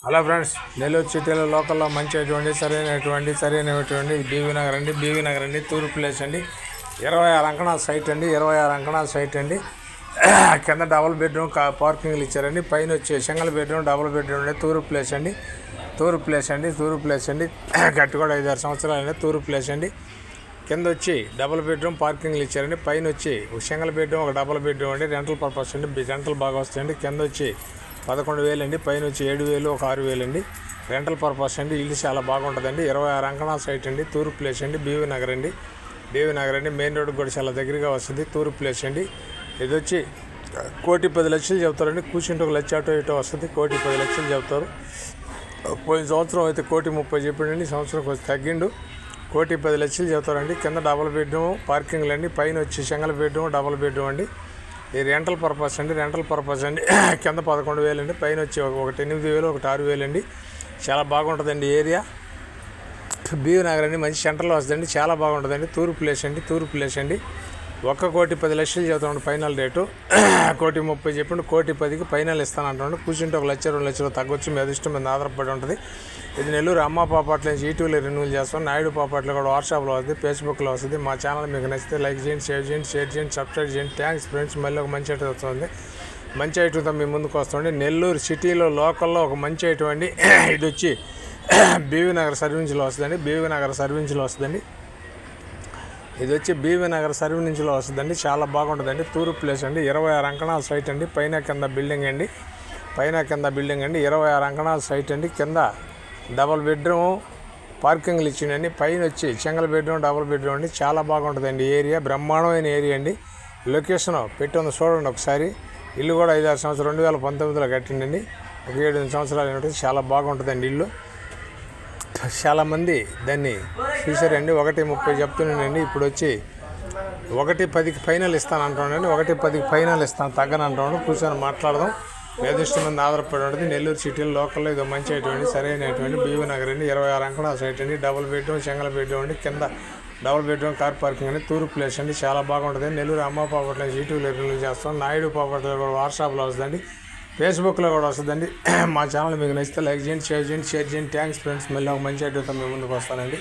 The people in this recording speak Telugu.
హలో ఫ్రెండ్స్, నెల్లూరు సిటీలో లోకల్లో మంచిటువంటి సరైనటువంటి బీవీ నగర్ అండి. తూర్పు ప్లేస్ అండి. 26 అంకణాల సైట్ అండి. 26 అంకణాల సైట్ అండి. కింద డబుల్ బెడ్రూమ్ పార్కింగ్లు ఇచ్చారండి. పైన వచ్చి సింగిల్ బెడ్రూమ్, డబుల్ బెడ్రూమ్ అండి. తూర్పు ప్లేస్ అండి. గట్టి కూడా 5-6 సంవత్సరాలు అండి. తూర్పు ప్లేస్ అండి. కింద వచ్చి డబుల్ బెడ్రూమ్ పార్కింగ్లు ఇచ్చారండి. పైన వచ్చి ఒక సింగిల్ బెడ్రూమ్, ఒక డబుల్ బెడ్రూమ్ అండి. రెంటల్ పర్పస్ అండి. రెంటల్ బాగా వస్తాయండి. కింద వచ్చి 11,000 అండి. పైన వచ్చి 7,000, ఒక 6,000 అండి. రెంటల్ పర్పస్ అండి. ఇల్లు చాలా బాగుంటుందండి. 26 అంకణాల సైట్ అండి. తూర్పు ప్లేస్ అండి. బీవీ నగర్ అండి. మెయిన్ రోడ్ కూడా చాలా దగ్గరగా వస్తుంది. తూర్పు ప్లేస్ అండి. ఇది వచ్చి 1,10,00,000 చెప్తారండి. కూర్చుంటే 1,00,000 అటో ఇటో వస్తుంది. 1,10,00,000 చెప్తారు. పోయిన సంవత్సరం అయితే 1,30,000 చెప్పండి. సంవత్సరంకి వచ్చి తగ్గిండు. 1,10,00,000 చెప్తారండి. కింద డబుల్ బెడ్రూమ్ పార్కింగ్లు అండి. పైన వచ్చి సింగిల్ బెడ్రూమ్, డబుల్ బెడ్రూమ్ అండి. ఈ రెంటల్ పర్పస్ అండి. కింద 11,000 అండి. పైన వచ్చి ఒకటి 8,000, ఒకటి 6,000 అండి. చాలా బాగుంటుందండి ఏరియా. బీవీ నగర్ అండి. మంచి సెంటర్లో వస్తుందండి. చాలా బాగుంటుందండి. తూర్పు ప్లేస్ అండి. 1,10,00,000 చెబుతున్నాడు ఫైనల్ రేటు. 1,30,000 చెప్పండి. 1,10,000కి ఫైనల్ ఇస్తానంటున్నాడు. కూర్చుంటే 1,00,000, 2,00,000 తగ్గొచ్చు. మీ అదృష్టం మీద ఆధారపడి ఉంటుంది. ఇది నెల్లూరు అమ్మ పాపాట్ల నుంచి ఈటీవీలో రెన్యూల్ చేస్తాం. నాయుడు పాపాట్లో కూడా వాట్సాప్లో వస్తుంది, ఫేస్బుక్లో వస్తుంది. మా ఛానల్ మీకు నచ్చితే లైక్ చేయండి, షేర్ చేయండి, సబ్స్క్రైబ్ చేయండి. Thanks friends. మళ్ళీ ఒక మంచి ఐటమ్ వస్తుంది. మంచి ఐటమ్తో మీ ముందుకు వస్తుంది. నెల్లూరు సిటీలో లోకల్లో ఒక మంచి ఐటమ్ అండి. ఇది వచ్చి బీవీ నగర్ సర్వీస్లో వస్తుందండి. ఇది వచ్చి బీవీ నగర్ సర్వీస్ నుంచిలో వస్తుందండి. చాలా బాగుంటుందండి. తూర్పు ప్లేస్ అండి. 26 అంకణాల సైట్ అండి. పైన కింద బిల్డింగ్ అండి. 26 అంకణాల సైట్ అండి. కింద డబుల్ బెడ్రూమ్ పార్కింగ్లు ఇచ్చిండండి. పైన వచ్చి సింగిల్ బెడ్రూమ్, డబుల్ బెడ్రూమ్ అండి. చాలా బాగుంటుందండి ఏరియా. బ్రహ్మాండమైన ఏరియా అండి. లొకేషన్ పెట్టి చూడండి ఒకసారి. ఇల్లు కూడా 5-6 సంవత్సరాలు 2019లో కట్టిండండి. ఒక 7-8 సంవత్సరాలు ఉంటుంది. చాలా బాగుంటుందండి ఇల్లు. చాలామంది దాన్ని చూసారండి. 1,30,000 చెప్తున్నానండి. ఇప్పుడు వచ్చి 1,10,000కి ఫైనల్ ఇస్తాను అంటున్నానండి. 1,10,000కి ఫైనల్ ఇస్తాను, తగ్గని అంటున్నాను. కూర్చొని మాట్లాడదాం. నిర్దిష్ట మంది ఆధారపడి ఉంటుంది. నెల్లూరు సిటీలో లోకల్లో ఇది మంచి సరైనటువంటి బీవీ నగర్ అండి. 26 అంకణాల సైట్ అండి. డబుల్ బెడ్రూమ్, సింగిల్ బెడ్రూమ్ అండి. కింద డబుల్ బెడ్రూమ్, కార్ పార్కింగ్ అండి. తూర్పు ప్లేస్ అండి. చాలా బాగుంటుంది. నెల్లూరు అమ్మ పాపట్ల ఈటీవీలో రిలీజ్ చేస్తాం. నాయుడు పాపట్లో కూడా వాట్సాప్లో వస్తుందండి, ఫేస్బుక్లో కూడా వస్తుందండి. మా ఛానల్ మీకు నచ్చితే లైక్ చేయండి, షేర్ చేయండి. Thanks friends. మళ్ళీ ఒక మంచి ఐడియాతో మేము ముందుకు వస్తానండి.